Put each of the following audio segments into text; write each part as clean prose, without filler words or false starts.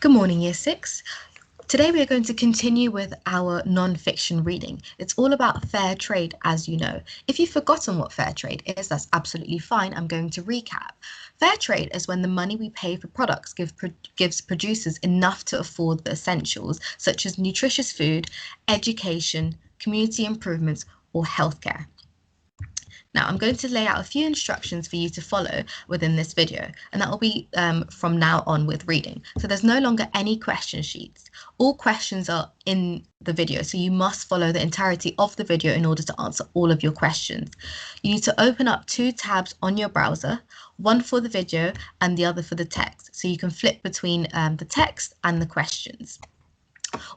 Good morning, Year 6. Today we are going to continue with our non-fiction reading. It's all about fair trade, as you know. If you've forgotten what fair trade is, that's absolutely fine. I'm going to recap. Fair trade is when the money we pay for products gives producers enough to afford the essentials, such as nutritious food, education, community improvements, or healthcare. Now, I'm going to lay out a few instructions for you to follow within this video, and that will be from now on with reading. So there's no longer any question sheets. All questions are in the video, so you must follow the entirety of the video in order to answer all of your questions. You need to open up 2 tabs on your browser, one for the video and the other for the text, so you can flip between the text and the questions.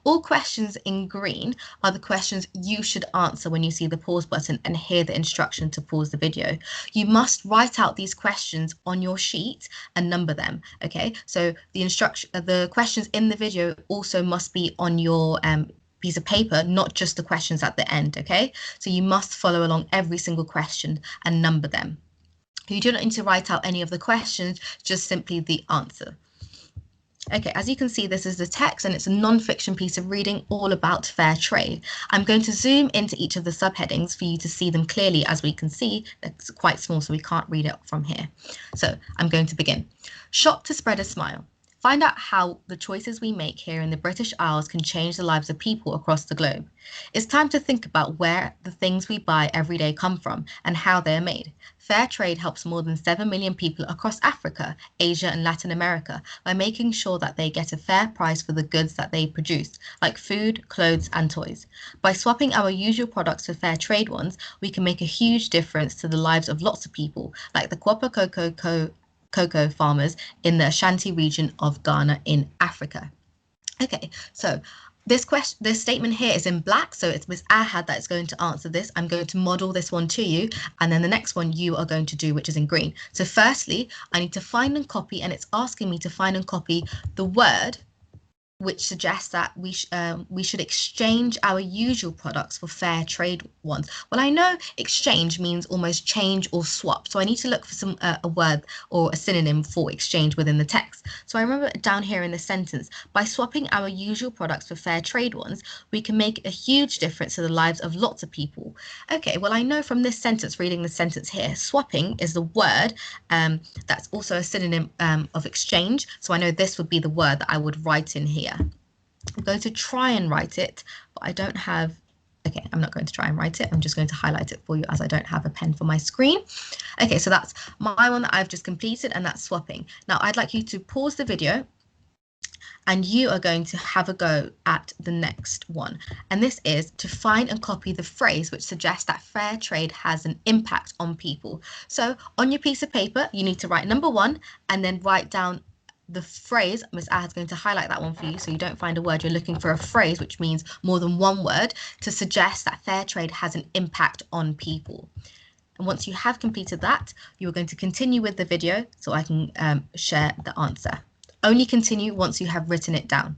All questions in green are the questions you should answer when you see the pause button and hear the instruction to pause the video. You must write out these questions on your sheet and number them, okay? So the questions in the video also must be on your piece of paper, not just the questions at the end, okay? So you must follow along every single question and number them. You do not need to write out any of the questions, just simply the answer. Okay, as you can see, this is the text and it's a non-fiction piece of reading all about fair trade. I'm going to zoom into each of the subheadings for you to see them clearly. As we can see, it's quite small, so we can't read it from here. So I'm going to begin. Shop to spread a smile. Find out how the choices we make here in the British Isles can change the lives of people across the globe. It's time to think about where the things we buy every day come from and how they're made. Fair trade helps more than 7 million people across Africa, Asia and Latin America by making sure that they get a fair price for the goods that they produce, like food, clothes and toys. By swapping our usual products for fair trade ones, we can make a huge difference to the lives of lots of people, like the Kwapa cocoa farmers in the Ashanti region of Ghana in Africa. Okay, so this statement here is in black, so it's Ms. Ahad that is going to answer this. I'm going to model this one to you, and then the next one you are going to do, which is in green. So firstly, I need to find and copy, and it's asking me to find and copy the word which suggests that we should exchange our usual products for fair trade ones. Well, I know exchange means almost change or swap, so I need to look for a word or a synonym for exchange within the text. So I remember down here in the sentence, by swapping our usual products for fair trade ones, we can make a huge difference to the lives of lots of people. Okay, well, I know from this sentence, reading the sentence here, swapping is the word that's also a synonym of exchange. So I know this would be the word that I would write in here. I'm going to try and write it, but I don't have, okay, I'm not going to try and write it. I'm just going to highlight it for you as I don't have a pen for my screen. Okay, so that's my one that I've just completed, and that's swapping. Now I'd like you to pause the video and you are going to have a go at the next one. And this is to find and copy the phrase which suggests that fair trade has an impact on people. So on your piece of paper, you need to write number 1 and then write down the phrase. Ms. Ahad's going to highlight that one for you so you don't find a word. You're looking for a phrase which means more than one word to suggest that fair trade has an impact on people. And once you have completed that, you're going to continue with the video so I can share the answer. Only continue once you have written it down.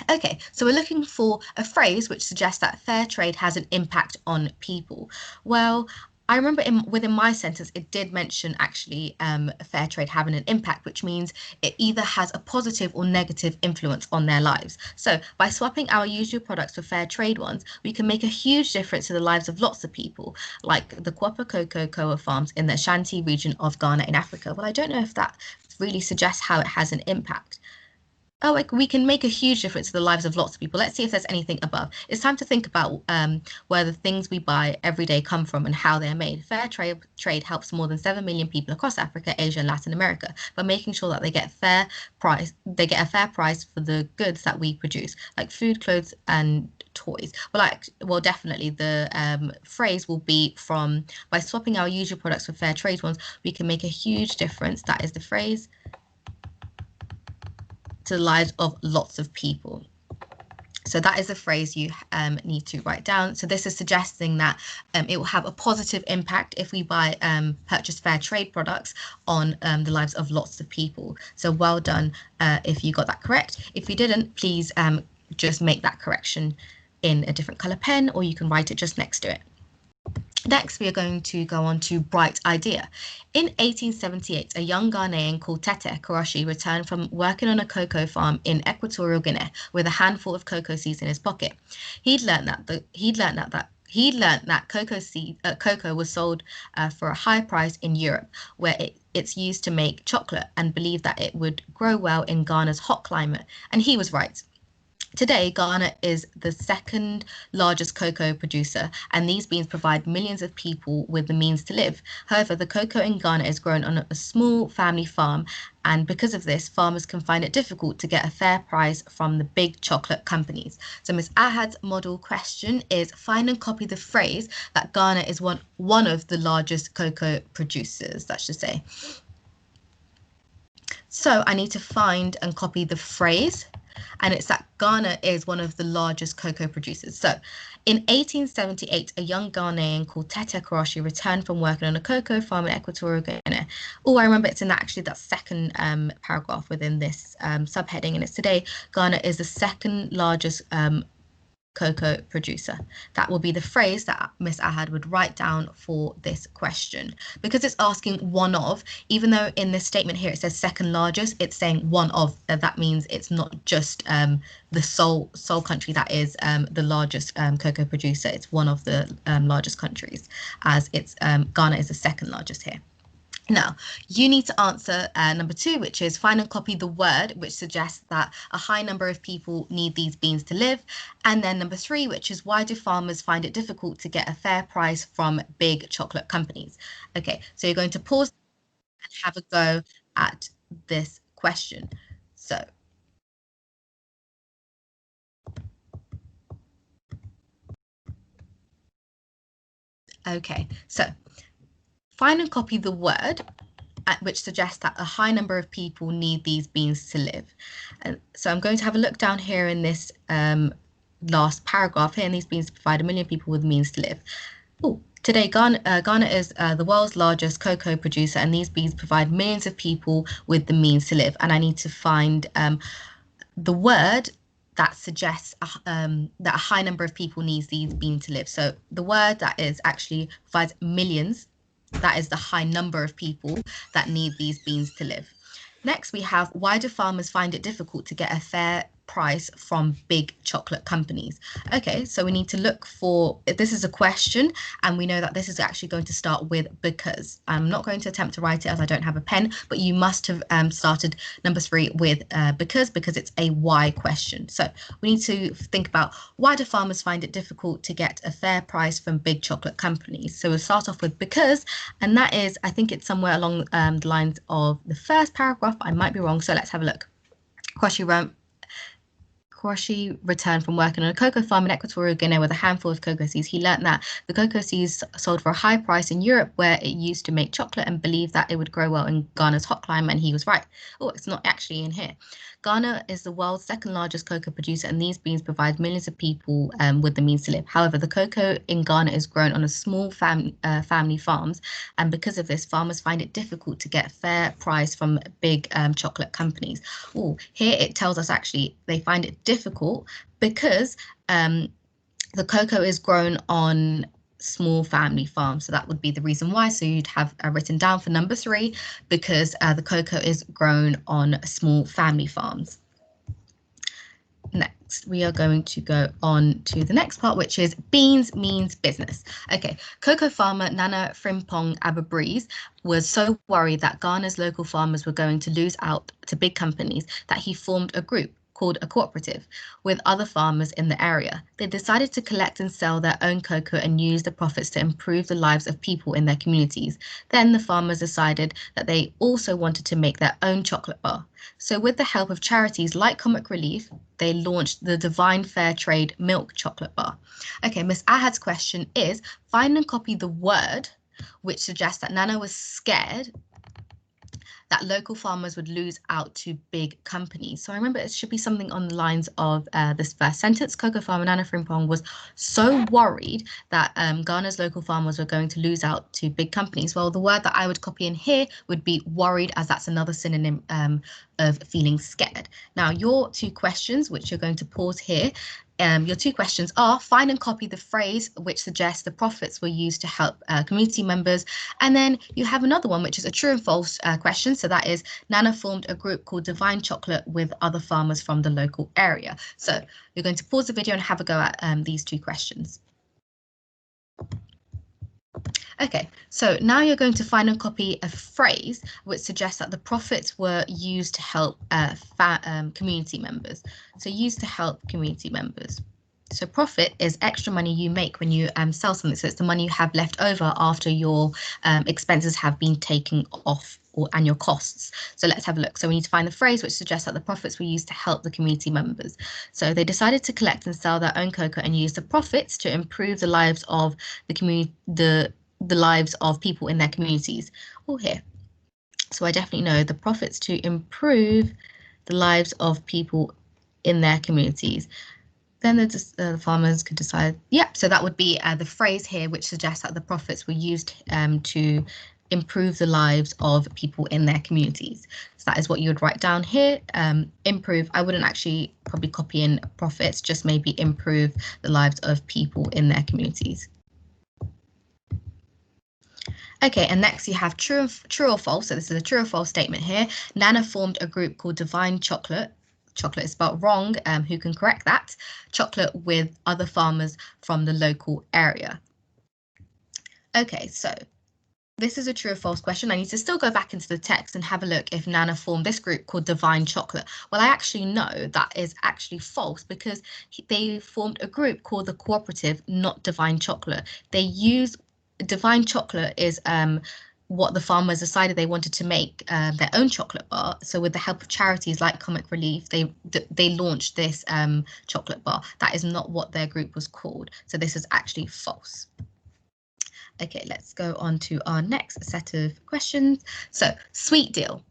Okay, so we're looking for a phrase which suggests that fair trade has an impact on people. Well, I remember within my sentence, it did mention actually fair trade having an impact, which means it either has a positive or negative influence on their lives. So by swapping our usual products for fair trade ones, we can make a huge difference to the lives of lots of people, like the Kwapa cocoa farms in the Ashanti region of Ghana in Africa. Well, I don't know if that really suggests how it has an impact. Oh, like we can make a huge difference to the lives of lots of people. Let's see if there's anything above. It's time to think about where the things we buy every day come from and how they're made. Fair trade helps more than 7 million people across Africa, Asia, and Latin America by making sure that they get a fair price. They get a fair price for the goods that we produce, like food, clothes, and toys. Well, definitely the phrase will be from by swapping our usual products for fair trade ones, we can make a huge difference. That is the phrase. To the lives of lots of people. So that is a phrase you need to write down. So this is suggesting that it will have a positive impact if we purchase fair trade products on the lives of lots of people. So well done if you got that correct. If you didn't, please just make that correction in a different color pen, or you can write it just next to it. Next, we are going to go on to Bright Idea. In 1878, a young Ghanaian called Tete Karashi returned from working on a cocoa farm in Equatorial Guinea with a handful of cocoa seeds in his pocket. He'd learned that cocoa was sold for a high price in Europe, where it's used to make chocolate, and believed that it would grow well in Ghana's hot climate. And he was right. Today, Ghana is the second largest cocoa producer, and these beans provide millions of people with the means to live. However, the cocoa in Ghana is grown on a small family farm, and because of this, farmers can find it difficult to get a fair price from the big chocolate companies. So Ms. Ahad's model question is find and copy the phrase that Ghana is one of the largest cocoa producers, that should say. So I need to find and copy the phrase, and it's that Ghana is one of the largest cocoa producers. So in 1878, a young Ghanaian called Tete Karashi returned from working on a cocoa farm in Equatorial Guinea. Oh, I remember it's in that second paragraph within this subheading, and it's today Ghana is the second largest cocoa producer. That will be the phrase that Miss Ahad would write down for this question. Because it's asking one of, even though in this statement here it says second largest, it's saying one of. That means it's not just the sole country that is the largest cocoa producer. It's one of the largest countries, as it's Ghana is the second largest here. Now, you need to answer number 2, which is find and copy the word which suggests that a high number of people need these beans to live. And then number 3, which is why do farmers find it difficult to get a fair price from big chocolate companies? Okay, so you're going to pause and have a go at this question. So, okay, so find and copy the word which suggests that a high number of people need these beans to live. And so I'm going to have a look down here in this last paragraph here, and these beans provide 1 million people with means to live. Oh, today Ghana is the world's largest cocoa producer, and these beans provide millions of people with the means to live. And I need to find the word that suggests that a high number of people needs these beans to live. So the word that is actually provides millions, that is the high number of people that need these beans to live. Next, we have why do farmers find it difficult to get a fair price from big chocolate companies? Okay, so we need to look for, this is a question, and we know that this is actually going to start with because. I'm not going to attempt to write it as I don't have a pen, but you must have started number 3 with because it's a why question. So we need to think about why do farmers find it difficult to get a fair price from big chocolate companies? So we'll start off with because, and that is, I think it's somewhere along the lines of the first paragraph, but I might be wrong. So let's have a look. Karashi returned from working on a cocoa farm in Equatorial Guinea with a handful of cocoa seeds. He learnt that the cocoa seeds sold for a high price in Europe, where it used to make chocolate, and believed that it would grow well in Ghana's hot climate, and he was right. Oh, it's not actually in here. Ghana is the world's second largest cocoa producer, and these beans provide millions of people with the means to live. However, the cocoa in Ghana is grown on a small family farms, and because of this, farmers find it difficult to get a fair price from big chocolate companies. Oh, here it tells us actually they find it difficult because the cocoa is grown on small family farms. So that would be the reason why. So you'd have written down for number 3 because the cocoa is grown on small family farms. Next, we are going to go on to the next part, which is beans means business. Okay, cocoa farmer Nana Frimpong Ababreeze was so worried that Ghana's local farmers were going to lose out to big companies that he formed a group called a cooperative with other farmers in the area. They decided to collect and sell their own cocoa and use the profits to improve the lives of people in their communities. Then the farmers decided that they also wanted to make their own chocolate bar. So with the help of charities like Comic Relief, they launched the Divine Fair Trade Milk Chocolate Bar. Okay, Miss Ahad's question is find and copy the word which suggests that Nana was scared that local farmers would lose out to big companies. So I remember it should be something on the lines of this first sentence. Cocoa farmer Nana Frimpong was so worried that Ghana's local farmers were going to lose out to big companies. Well, the word that I would copy in here would be worried, as that's another synonym of feeling scared. Now, your 2 questions, which you're going to pause here, your two questions are find and copy the phrase which suggests the profits were used to help community members. And then you have another one, which is a true and false question. So that is Nana formed a group called Divine Chocolate with other farmers from the local area. So you're going to pause the video and have a go at these two questions. Okay, so now you're going to find and copy a phrase which suggests that the profits were used to help community members. So used to help community members. So profit is extra money you make when you sell something. So it's the money you have left over after your expenses have been taken off and your costs. So let's have a look. So we need to find the phrase which suggests that the profits were used to help the community members. So they decided to collect and sell their own cocoa and use the profits to improve the lives of the community, the lives of people in their communities. Oh, here. So I definitely know the profits to improve the lives of people in their communities. Then the farmers could decide, yep, so that would be the phrase here, which suggests that the profits were used to improve the lives of people in their communities. So that is what you would write down here. Improve, I wouldn't actually probably copy in profits, just maybe improve the lives of people in their communities. Okay, and next you have true or false. So this is a true or false statement here. Nana formed a group called Divine Chocolate. Chocolate is spelled wrong. Who can correct that? Chocolate with other farmers from the local area. Okay, so this is a true or false question. I need to still go back into the text and have a look if Nana formed this group called Divine Chocolate. Well, I actually know that is actually false because they formed a group called the Cooperative, not Divine Chocolate. They use Divine Chocolate is what the farmers decided they wanted to make their own chocolate bar. So with the help of charities like Comic Relief, they launched this chocolate bar. That is not what their group was called. So this is actually false. Okay, let's go on to our next set of questions. So sweet deal.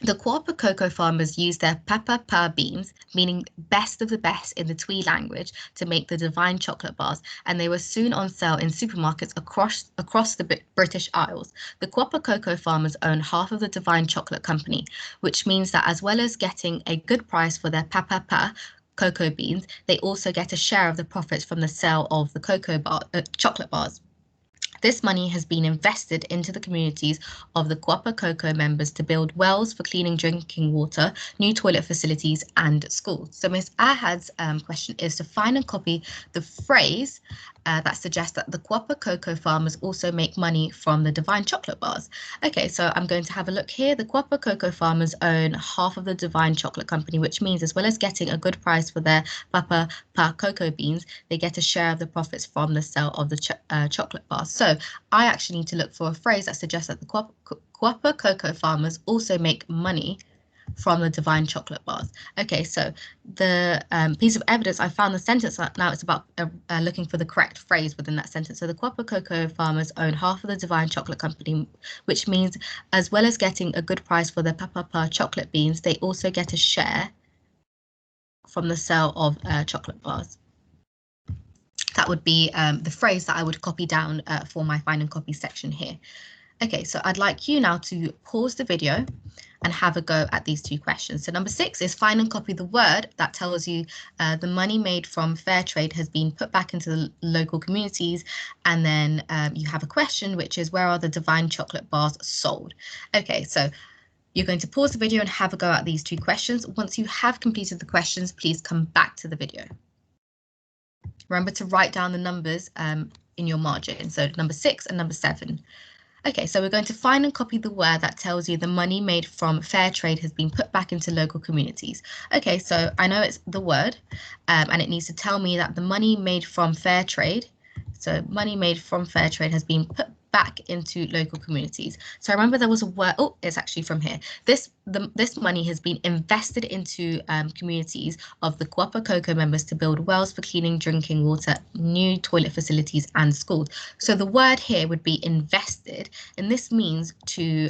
The Kuapa cocoa farmers used their papa beans, meaning best of the best in the Twi language, to make the Divine chocolate bars, and they were soon on sale in supermarkets across the British Isles. The Kuapa cocoa farmers own half of the Divine Chocolate Company, which means that as well as getting a good price for their papa cocoa beans, they also get a share of the profits from the sale of the chocolate bars. This money has been invested into the communities of the Kuapa Cocoa members to build wells for cleaning drinking water, new toilet facilities and schools. So Ms. Ahad's question is to find and copy the phrase that suggests that the Kuapa cocoa farmers also make money from the Divine chocolate bars. Okay, so I'm going to have a look here. The Kuapa cocoa farmers own half of the Divine Chocolate Company, which means as well as getting a good price for their papa cocoa beans, they get a share of the profits from the sale of the chocolate bars. So I actually need to look for a phrase that suggests that the Kuapa cocoa farmers also make money from the Divine chocolate bars. Okay, so the piece of evidence, I found the sentence. Now it's about looking for the correct phrase within that sentence. So the Kuapa cocoa farmers own half of the Divine Chocolate Company, which means as well as getting a good price for their papa chocolate beans, they also get a share from the sale of chocolate bars. That would be the phrase that I would copy down for my find and copy section here. Okay, so I'd like you now to pause the video and have a go at these two questions. So number 6 is find and copy the word that tells you the money made from fair trade has been put back into the local communities. And then you have a question, which is where are the Divine chocolate bars sold? Okay, so you're going to pause the video and have a go at these two questions. Once you have completed the questions, please come back to the video. Remember to write down the numbers in your margin. So number 6 and number 7. Okay, so we're going to find and copy the word that tells you the money made from fair trade has been put back into local communities. Okay, so I know it's the word and it needs to tell me that the money made from fair trade, so money made from fair trade has been put back into local communities. So I remember there was a word, oh, it's actually from here. This money has been invested into communities of the Kuapa Cocoa members to build wells for cleaning drinking water, new toilet facilities and schools. So the word here would be invested, and this means to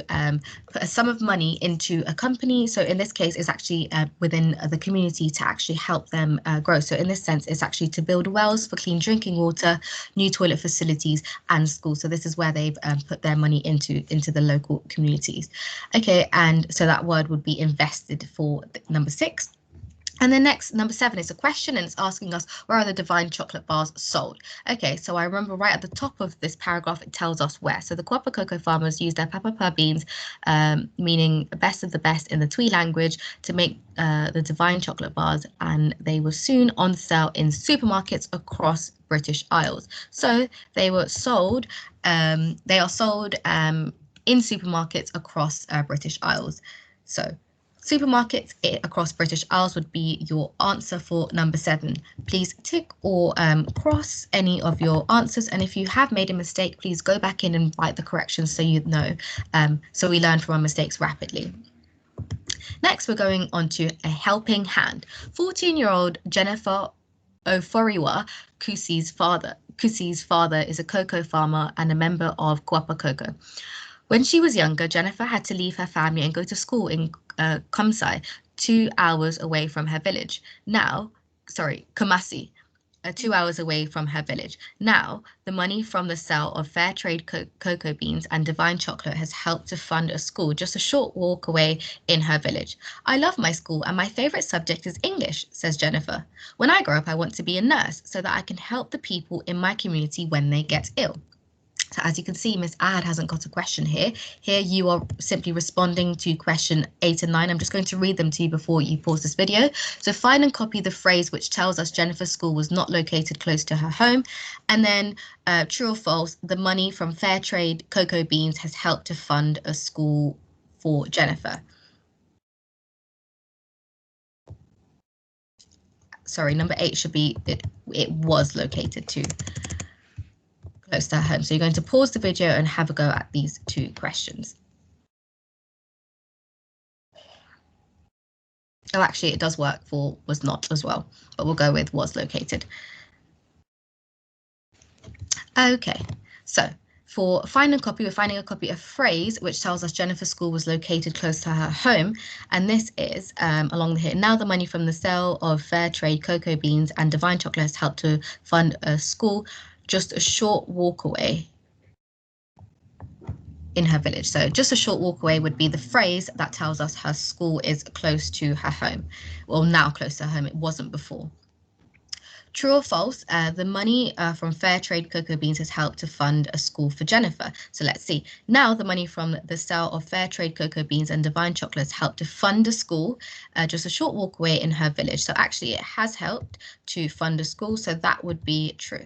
put a sum of money into a company. So in this case, it's actually within the community to actually help them grow. So in this sense, it's actually to build wells for clean drinking water, new toilet facilities and schools. So this is where they've put their money into the local communities. Okay, and so that word would be invested for number 6. And then next, number 7 is a question, and it's asking us, where are the divine chocolate bars sold? Okay, so I remember right at the top of this paragraph, it tells us where. So the Guapa cocoa farmers use their papa beans, meaning best of the best in the Twi language, to make the divine chocolate bars, and they were soon on sale in supermarkets across British Isles. So they were sold, they are sold in supermarkets across British Isles. So supermarkets across British Isles would be your answer for number 7. Please tick or cross any of your answers. And if you have made a mistake, please go back in and write the corrections so you know, so we learn from our mistakes rapidly. Next, we're going on to a helping hand. 14-year-old Jennifer Oforiwa, Kusi's father is a cocoa farmer and a member of Guapa Cocoa. When she was younger, Jennifer had to leave her family and go to school in Kumasi, 2 hours away from her village. Kumasi, 2 hours away from her village. Now, the money from the sale of fair trade cocoa beans and divine chocolate has helped to fund a school just a short walk away in her village. I love my school and my favourite subject is English, says Jennifer. When I grow up, I want to be a nurse so that I can help the people in my community when they get ill. So as you can see, Miss Ad hasn't got a question here. Here you are simply responding to question 8 and 9. I'm just going to read them to you before you pause this video. So find and copy the phrase which tells us Jennifer's school was not located close to her home. And then true or false, the money from fair trade cocoa beans has helped to fund a school for Jennifer. Sorry, number 8 should be it was located to close to her home. So you're going to pause the video and have a go at these 2 questions. Oh, actually, it does work for was not as well, but we'll go with was located. Okay, so for find and copy, we're finding a copy of phrase which tells us Jennifer's school was located close to her home, and this is along the here. Now the money from the sale of fair trade cocoa beans and divine chocolate has helped to fund a school just a short walk away in her village. So just a short walk away would be the phrase that tells us her school is close to her home. Well, now close to her home, it wasn't before. True or false, the money from fair trade cocoa beans has helped to fund a school for Jennifer. So let's see. Now the money from the sale of fair trade cocoa beans and divine chocolate has helped to fund a school just a short walk away in her village. So actually it has helped to fund a school, so that would be true.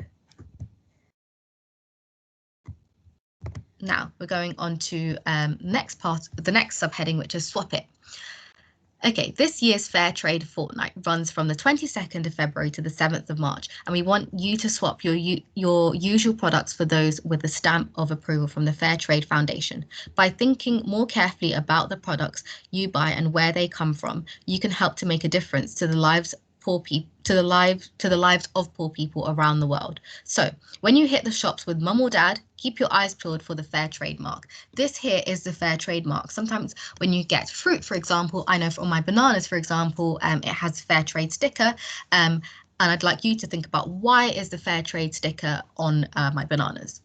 Now we're going on to next part, the next subheading, which is swap it. Okay, this year's Fair Trade Fortnight runs from the 22nd of February to the 7th of March, and we want you to swap your usual products for those with a stamp of approval from the Fair Trade Foundation. By thinking more carefully about the products you buy and where they come from, you can help to make a difference to the lives of poor people around the world. So when you hit the shops with mum or dad, keep your eyes peeled for the fair trade mark. This here is the fair trade mark. Sometimes when you get fruit, for example, I know on my bananas, for example, it has a fair trade sticker. And I'd like you to think about, why is the fair trade sticker on my bananas?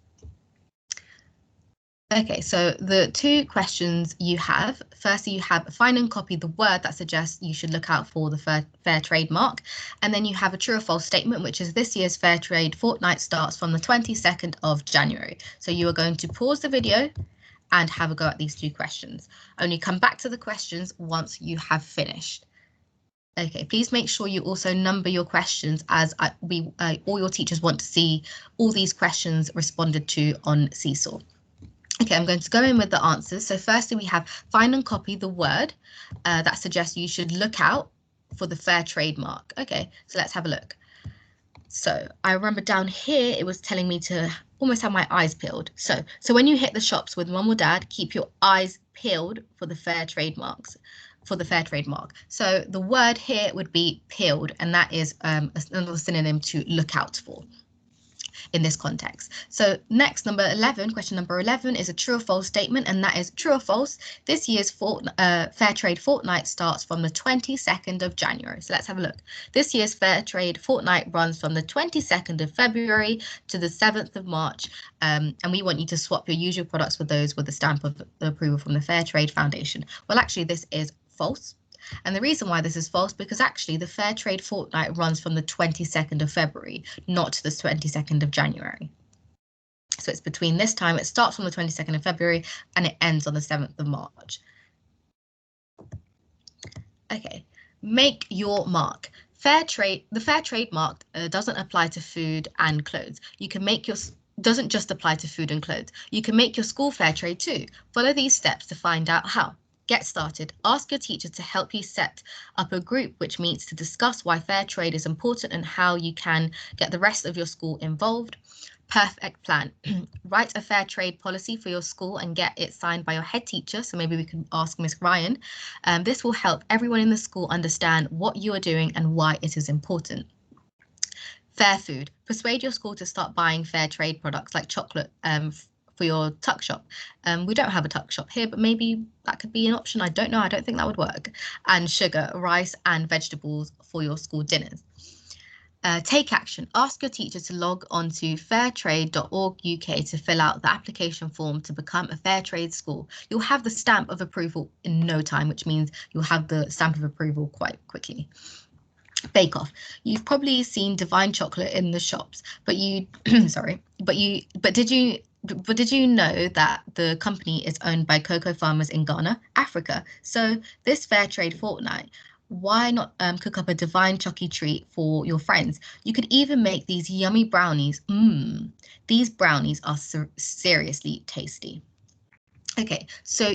Okay, so the 2 questions you have, firstly, you have find and copy the word that suggests you should look out for the fair trade mark. And then you have a true or false statement, which is this year's Fair Trade Fortnight starts from the 22nd of January. So you are going to pause the video and have a go at these 2 questions. Only come back to the questions once you have finished. Okay, please make sure you also number your questions, as all your teachers want to see all these questions responded to on Seesaw. Okay, I'm going to go in with the answers. So firstly, we have find and copy the word that suggests you should look out for the fair trade mark. Okay, so let's have a look. So I remember down here, it was telling me to almost have my eyes peeled. So when you hit the shops with mum or dad, keep your eyes peeled for the fair trade marks. So the word here would be peeled, and that is another synonym to look out for in this context. So next, question number 11 is a true or false statement, and that is true or false. This year's Fair Trade Fortnight starts from the 22nd of January. So let's have a look. This year's Fair Trade Fortnight runs from the 22nd of February to the 7th of March, and we want you to swap your usual products with those with the stamp of approval from the Fair Trade Foundation. Well, actually, this is false. And the reason why this is false, because actually the Fair Trade fortnight runs from the 22nd of February, not the 22nd of January. So it's between this time, it starts on the 22nd of February and it ends on the 7th of March. Okay, make your mark. The fair trade mark doesn't apply to food and clothes. You can make your doesn't just apply to food and clothes. You can make your school fair trade too. Follow these steps to find out how. Get started. Ask your teacher to help you set up a group which meets to discuss why fair trade is important and how you can get the rest of your school involved. Perfect plan. Write a fair trade policy for your school and get it signed by your head teacher. So maybe we can ask Miss Ryan. This will help everyone in the school understand what you are doing and why it is important. Fair food. Persuade your school to start buying fair trade products like chocolate for your tuck shop. We don't have a tuck shop here, but maybe that could be an option. I don't know. I don't think that would work. And sugar, rice and vegetables for your school dinners. Take action. Ask your teacher to log on to fairtrade.org.uk to fill out the application form to become a fair trade school. You'll have the stamp of approval in no time, which means you'll have the stamp of approval quite quickly. Bake Off. You've probably seen Divine chocolate in the shops, but you did you know that the company is owned by cocoa farmers in Ghana, Africa? So this fair trade fortnight, why not cook up a Divine Chucky treat for your friends? You could even make these yummy brownies. These brownies are seriously tasty. Okay, so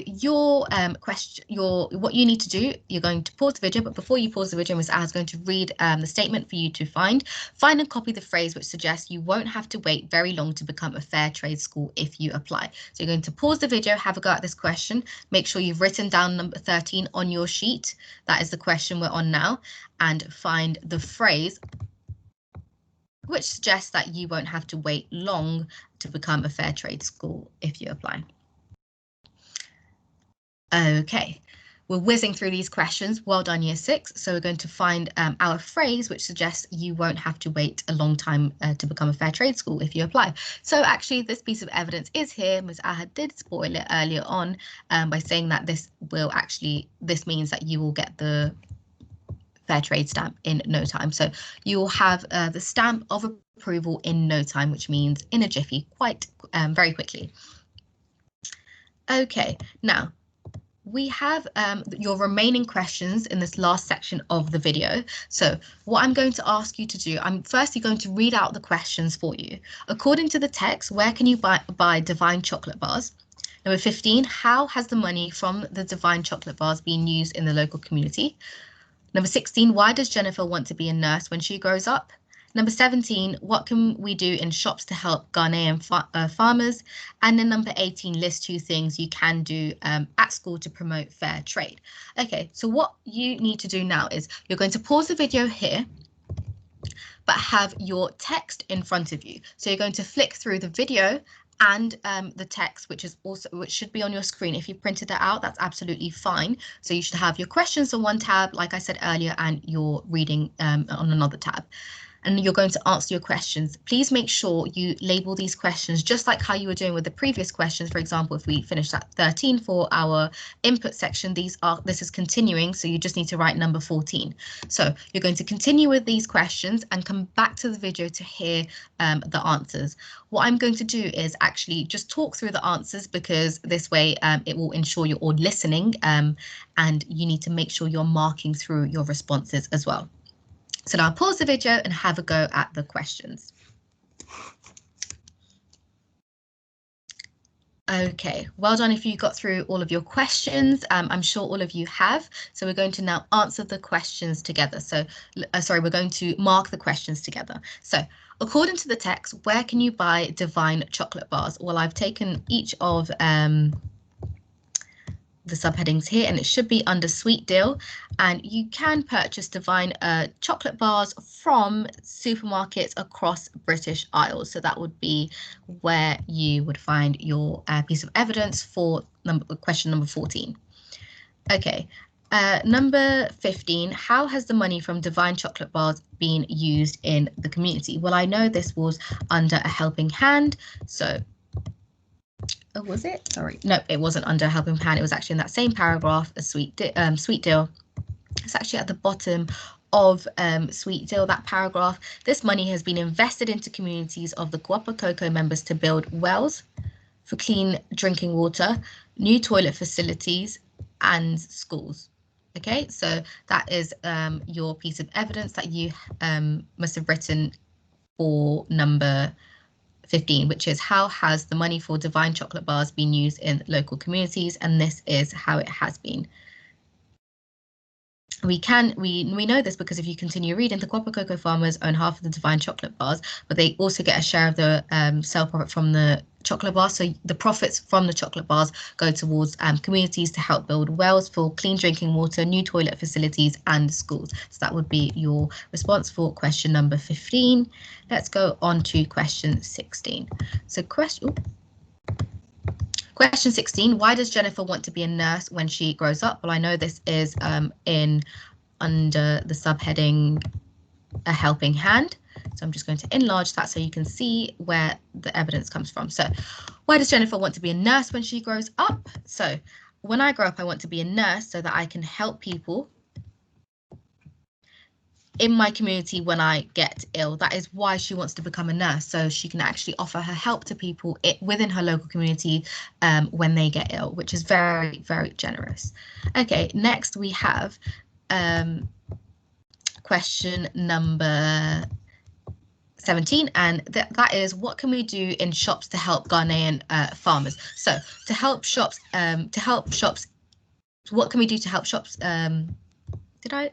what you need to do, you're going to pause the video, but before you pause the video, Ms. A is going to read the statement for you to find and copy the phrase which suggests you won't have to wait very long to become a fair trade school if you apply. So you're going to pause the video, have a go at this question, make sure you've written down number 13 on your sheet. That is the question we're on now, and find the phrase which suggests that you won't have to wait long to become a fair trade school if you apply. Okay, we're whizzing through these questions. Well done, Year 6. So we're going to find our phrase, which suggests you won't have to wait a long time to become a fair trade school if you apply. So actually, this piece of evidence is here. Ms. Ahad did spoil it earlier on by saying that this means that you will get the fair trade stamp in no time. So you will have the stamp of approval in no time, which means in a jiffy, quite very quickly. Okay, now we have your remaining questions in this last section of the video. So what I'm going to ask you to do, I'm firstly going to read out the questions for you. According to the text, where can you buy Divine chocolate bars? Number 15, how has the money from the Divine chocolate bars been used in the local community? Number 16, why does Jennifer want to be a nurse when she grows up? Number 17, what can we do in shops to help Ghanaian farmers? And then number 18, list 2 things you can do at school to promote fair trade. Okay, so what you need to do now is you're going to pause the video here, but have your text in front of you. So you're going to flick through the video and the text, which should be on your screen. If you printed it out, that's absolutely fine. So you should have your questions on one tab, like I said earlier, and your reading on another tab. And you're going to answer your questions. Please make sure you label these questions just like how you were doing with the previous questions. For example, if we finished at 13 for our input section, this is continuing, so you just need to write number 14. So you're going to continue with these questions and come back to the video to hear the answers. What I'm going to do is actually just talk through the answers, because this way it will ensure you're all listening, and you need to make sure you're marking through your responses as well. So now pause the video and have a go at the questions. Okay, well done if you got through all of your questions. I'm sure all of you have. So we're going to now answer the questions together. So, we're going to mark the questions together. So according to the text, where can you buy Divine chocolate bars? Well, I've taken each of the subheadings here, and it should be under Sweet Deal, and you can purchase Divine chocolate bars from supermarkets across British Isles. So that would be where you would find your piece of evidence for question number 14. Okay, number 15, how has the money from Divine chocolate bars been used in the community? Well, I know this was under a helping hand, so oh, was it? Sorry, no, it wasn't under a helping hand. It was actually in that same paragraph, a Sweet Deal. It's actually at the bottom of Sweet Deal, that paragraph. This money has been invested into communities of the Guapa Coco members to build wells for clean drinking water, new toilet facilities, and schools. Okay, so that is your piece of evidence that you must have written for number 15, which is how has the money for Divine chocolate bars been used in local communities? And this is how it has been. We know this because if you continue reading, the Guapa Coco farmers own half of the Divine chocolate bars, but they also get a share of the sale profit from the chocolate bars. So the profits from the chocolate bars go towards communities to help build wells for clean drinking water, new toilet facilities, and schools. So that would be your response for question number 15. Let's go on to question 16. So question 16, why does Jennifer want to be a nurse when she grows up? Well, I know this is under the subheading A Helping Hand. So I'm just going to enlarge that so you can see where the evidence comes from. So why does Jennifer want to be a nurse when she grows up? So when I grow up, I want to be a nurse so that I can help people in my community when I get ill. That is why she wants to become a nurse, so she can actually offer her help to people within her local community when they get ill, which is very, very generous. Okay, next we have question number 17, and that is, what can we do in shops to help Ghanaian farmers? So to help shops, what can we do to help shops? Did I